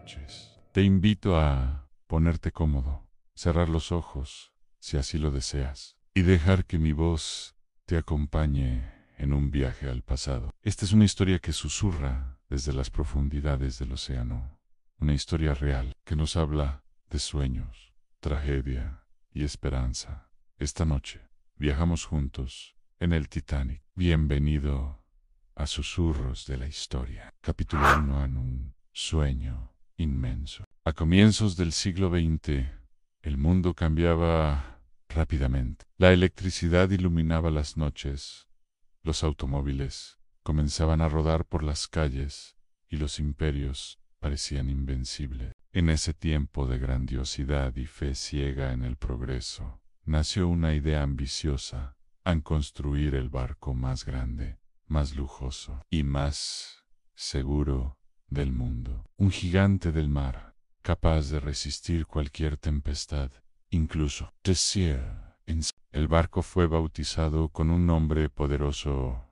noches. Te invito a ponerte cómodo, cerrar los ojos, si así lo deseas, y dejar que mi voz te acompañe en un viaje al pasado. Esta es una historia que susurra desde las profundidades del océano. Una historia real que nos habla de sueños, tragedia y esperanza. Esta noche viajamos juntos en el Titanic. Bienvenido a Susurros de la Historia. Capítulo 1 en un sueño inmenso. A comienzos del siglo XX, el mundo cambiaba rápidamente. La electricidad iluminaba las noches, los automóviles comenzaban a rodar por las calles y los imperios parecían invencibles. En ese tiempo de grandiosidad y fe ciega en el progreso, nació una idea ambiciosa en construir el barco más grande, más lujoso y más seguro del mundo. Un gigante del mar, capaz de resistir cualquier tempestad, incluso Tessier. El barco fue bautizado con un nombre poderoso,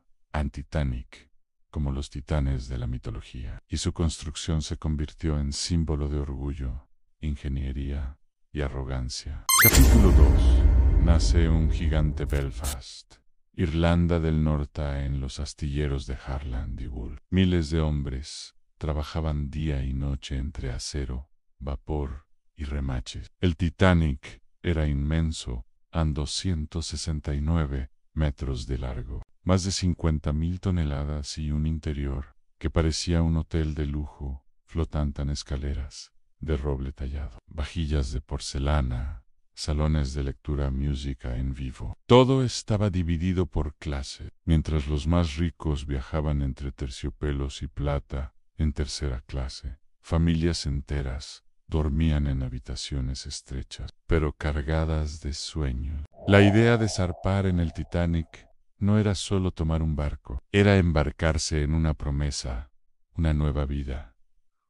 Titanic, como los titanes de la mitología, y su construcción se convirtió en símbolo de orgullo, ingeniería y arrogancia. Capítulo 2. Nace un gigante Belfast, Irlanda del Norte, en los astilleros de Harland y Wolff. Miles de hombres trabajaban día y noche entre acero, vapor y remaches. El Titanic era inmenso, a 269 metros de largo, más de 50.000 toneladas y un interior que parecía un hotel de lujo, flotante en escaleras de roble tallado, vajillas de porcelana, salones de lectura, música en vivo. Todo estaba dividido por clase, mientras los más ricos viajaban entre terciopelos y plata en tercera clase. Familias enteras dormían en habitaciones estrechas, pero cargadas de sueños. La idea de zarpar en el Titanic no era solo tomar un barco, era embarcarse en una promesa, una nueva vida,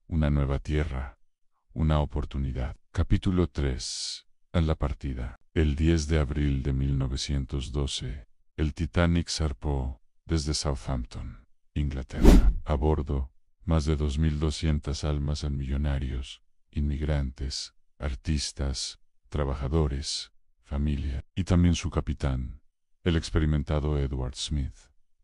una nueva tierra, una oportunidad. Capítulo 3. En la partida. El 10 de abril de 1912, el Titanic zarpó desde Southampton, Inglaterra. A bordo, más de 2.200 almas en millonarios, inmigrantes, artistas, trabajadores, familia, y también su capitán, el experimentado Edward Smith,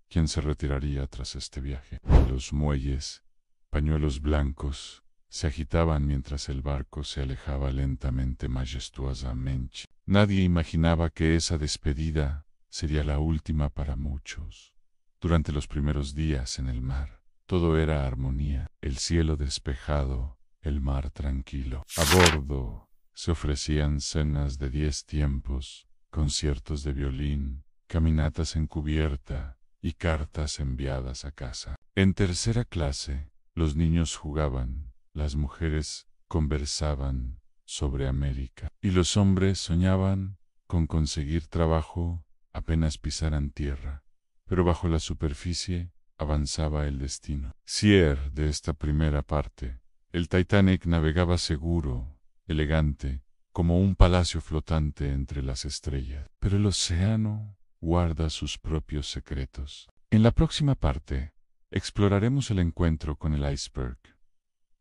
quien se retiraría tras este viaje. Los muelles, pañuelos blancos, se agitaban mientras el barco se alejaba lentamente, majestuosamente. Nadie imaginaba que esa despedida sería la última para muchos. Durante los primeros días en el mar, todo era armonía, el cielo despejado, el mar tranquilo. A bordo se ofrecían cenas de 10 tiempos, conciertos de violín, caminatas en cubierta y cartas enviadas a casa. En tercera clase, los niños jugaban, las mujeres conversaban sobre América y los hombres soñaban con conseguir trabajo apenas pisaran tierra, pero bajo la superficie avanzaba el destino. Cierre de esta primera parte. El Titanic navegaba seguro, elegante, como un palacio flotante entre las estrellas. Pero el océano guarda sus propios secretos. En la próxima parte, exploraremos el encuentro con el iceberg,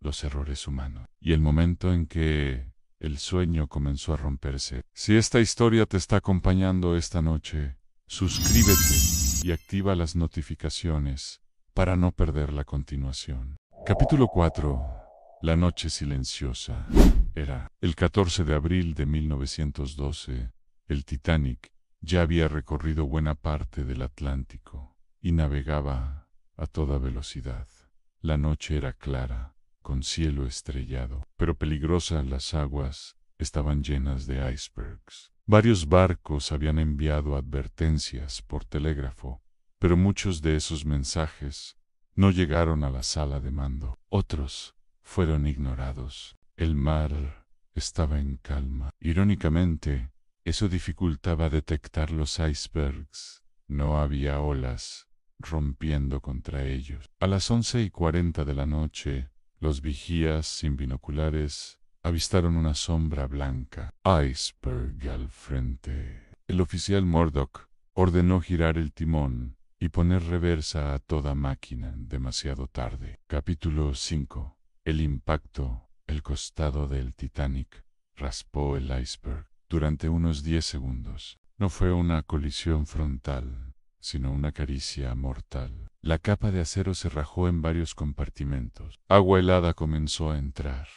los errores humanos y el momento en que el sueño comenzó a romperse. Si esta historia te está acompañando esta noche, suscríbete y activa las notificaciones para no perder la continuación. Capítulo 4. La noche silenciosa. Era el 14 de abril de 1912. El Titanic ya había recorrido buena parte del Atlántico y navegaba a toda velocidad. La noche era clara, con cielo estrellado, pero peligrosas. Las aguas estaban llenas de icebergs. Varios barcos habían enviado advertencias por telégrafo, pero muchos de esos mensajes no llegaron a la sala de mando. Otros fueron ignorados. El mar estaba en calma. Irónicamente, eso dificultaba detectar los icebergs. No había olas rompiendo contra ellos. A las 11:40 de la noche, los vigías sin binoculares avistaron una sombra blanca. Iceberg al frente. El oficial Murdoch ordenó girar el timón y poner reversa a toda máquina. Demasiado tarde. Capítulo 5. El impacto El costado del Titanic raspó el iceberg durante unos 10 segundos. No fue una colisión frontal, sino una caricia mortal. La capa de acero se rajó en varios compartimentos. Agua helada comenzó a entrar,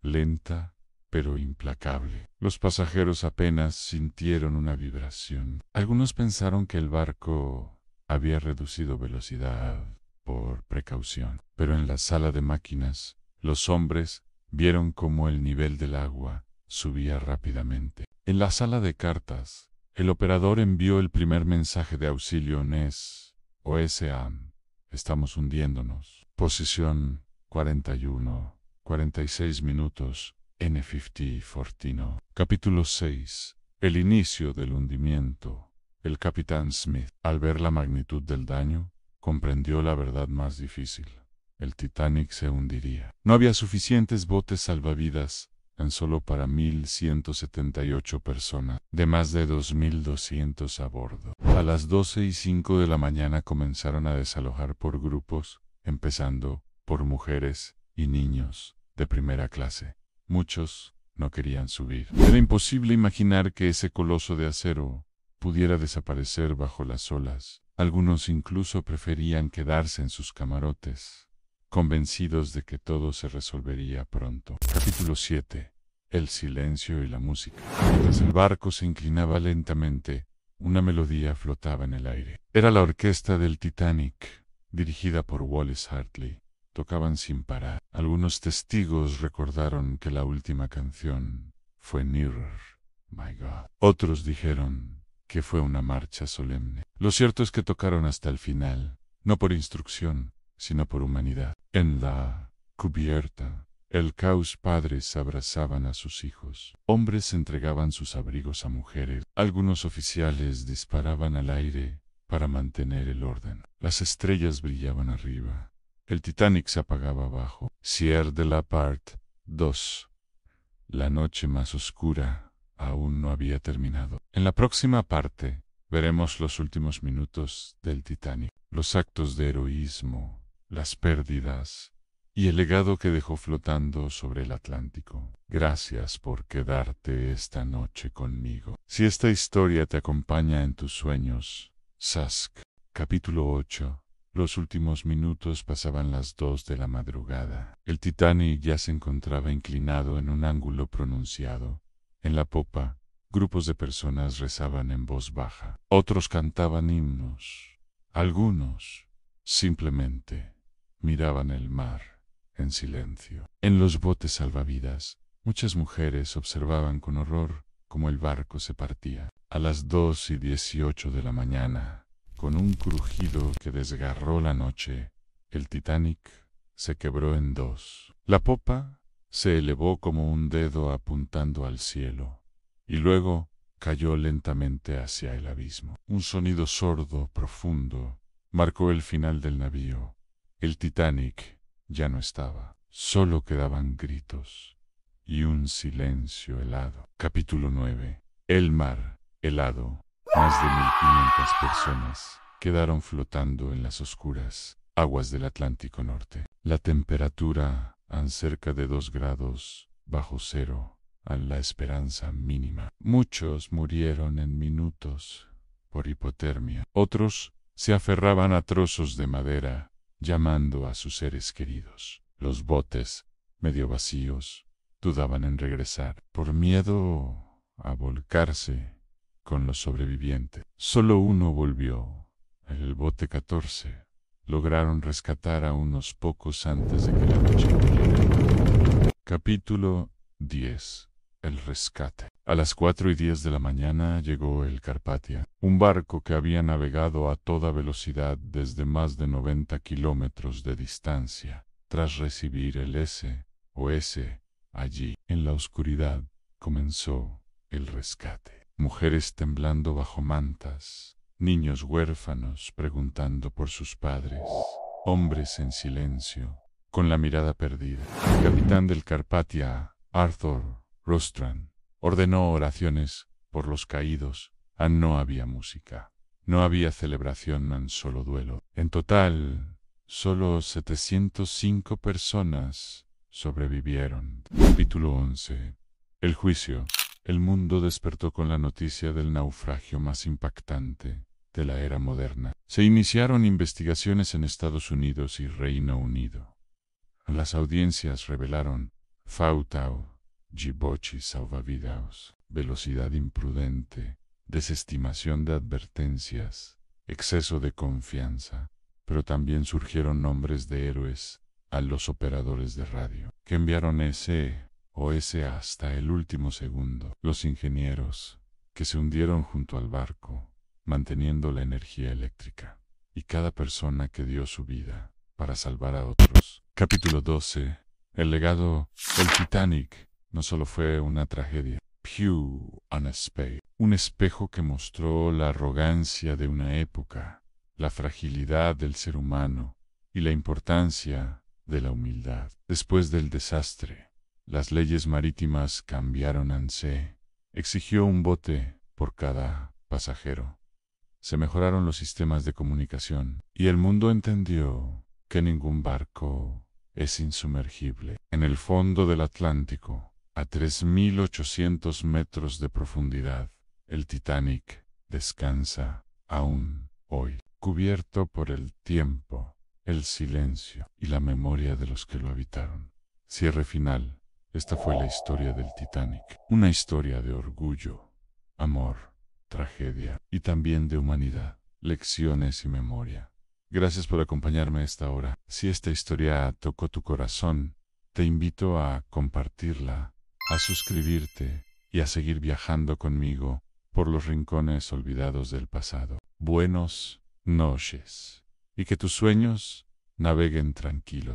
lenta pero implacable. Los pasajeros apenas sintieron una vibración. Algunos pensaron que el barco había reducido velocidad por precaución, pero en la sala de máquinas, los hombres vieron cómo el nivel del agua subía rápidamente. En la sala de cartas, el operador envió el primer mensaje de auxilio NES o SAM. Estamos hundiéndonos. Posición 41, 46 minutos, N50 Fortino. Capítulo 6. El inicio del hundimiento. El capitán Smith, al ver la magnitud del daño, comprendió la verdad más difícil. El Titanic se hundiría. No había suficientes botes salvavidas tan solo para 1.178 personas, de más de 2.200 a bordo. A las 12:05 de la mañana comenzaron a desalojar por grupos, empezando por mujeres y niños de primera clase. Muchos no querían subir. Era imposible imaginar que ese coloso de acero pudiera desaparecer bajo las olas. Algunos incluso preferían quedarse en sus camarotes, convencidos de que todo se resolvería pronto. Capítulo 7. El silencio y la música. Mientras el barco se inclinaba lentamente, una melodía flotaba en el aire. Era la orquesta del Titanic, dirigida por Wallace Hartley. Tocaban sin parar. Algunos testigos recordaron que la última canción fue Nearer, My God. Otros dijeron que fue una marcha solemne. Lo cierto es que tocaron hasta el final, no por instrucción, sino por humanidad. En la cubierta, el caos padres abrazaban a sus hijos. Hombres entregaban sus abrigos a mujeres. Algunos oficiales disparaban al aire para mantener el orden. Las estrellas brillaban arriba. El Titanic se apagaba abajo. Sieur de la Part 2. La noche más oscura aún no había terminado. En la próxima parte veremos los últimos minutos del Titanic, los actos de heroísmo, las pérdidas y el legado que dejó flotando sobre el Atlántico. Gracias por quedarte esta noche conmigo. Si esta historia te acompaña en tus sueños, Sask. Capítulo 8. Los últimos minutos pasaban las 2 de la madrugada. El Titanic ya se encontraba inclinado en un ángulo pronunciado. En la popa, grupos de personas rezaban en voz baja. Otros cantaban himnos. Algunos simplemente miraban el mar en silencio. En los botes salvavidas, muchas mujeres observaban con horror cómo el barco se partía. A las 2:18 de la mañana, con un crujido que desgarró la noche, el Titanic se quebró en dos. La popa se elevó como un dedo apuntando al cielo, y luego cayó lentamente hacia el abismo. Un sonido sordo, profundo, marcó el final del navío. El Titanic ya no estaba. Solo quedaban gritos y un silencio helado. Capítulo 9. El mar helado. Más de 1.500 personas quedaron flotando en las oscuras aguas del Atlántico Norte. La temperatura a cerca de 2 grados bajo cero, a la esperanza mínima. Muchos murieron en minutos por hipotermia. Otros se aferraban a trozos de madera, llamando a sus seres queridos. Los botes, medio vacíos, dudaban en regresar, por miedo a volcarse con los sobrevivientes. Solo uno volvió, el bote 14. Lograron rescatar a unos pocos antes de que la noche cayera. Capítulo 10. El rescate. A las 4:10 de la mañana llegó el Carpathia, un barco que había navegado a toda velocidad desde más de 90 kilómetros de distancia, tras recibir el SOS. Allí, en la oscuridad, comenzó el rescate. Mujeres temblando bajo mantas, niños huérfanos preguntando por sus padres, hombres en silencio, con la mirada perdida. El capitán del Carpathia, Arthur Rostron, ordenó oraciones por los caídos. No había música, no había celebración, solo duelo. En total, solo 705 personas sobrevivieron. Capítulo 11. El juicio. El mundo despertó con la noticia del naufragio más impactante de la era moderna. Se iniciaron investigaciones en Estados Unidos y Reino Unido. Las audiencias revelaron Fautao, Gibochi salvavidas, velocidad imprudente, desestimación de advertencias, exceso de confianza, pero también surgieron nombres de héroes a los operadores de radio, que enviaron SOS hasta el último segundo. Los ingenieros, que se hundieron junto al barco, manteniendo la energía eléctrica, y cada persona que dio su vida para salvar a otros. Capítulo 12. El legado. El Titanic no solo fue una tragedia. Pew on a Spade. Un espejo que mostró la arrogancia de una época, la fragilidad del ser humano y la importancia de la humildad. Después del desastre, las leyes marítimas cambiaron. ANSE exigió un bote por cada pasajero. Se mejoraron los sistemas de comunicación y el mundo entendió que ningún barco es insumergible. En el fondo del Atlántico, a 3.800 metros de profundidad, el Titanic descansa aún hoy, cubierto por el tiempo, el silencio y la memoria de los que lo habitaron. Cierre final. Esta fue la historia del Titanic. Una historia de orgullo, amor, tragedia y también de humanidad, lecciones y memoria. Gracias por acompañarme a esta hora. Si esta historia tocó tu corazón, te invito a compartirla, a suscribirte y a seguir viajando conmigo por los rincones olvidados del pasado. Buenos noches y que tus sueños naveguen tranquilos.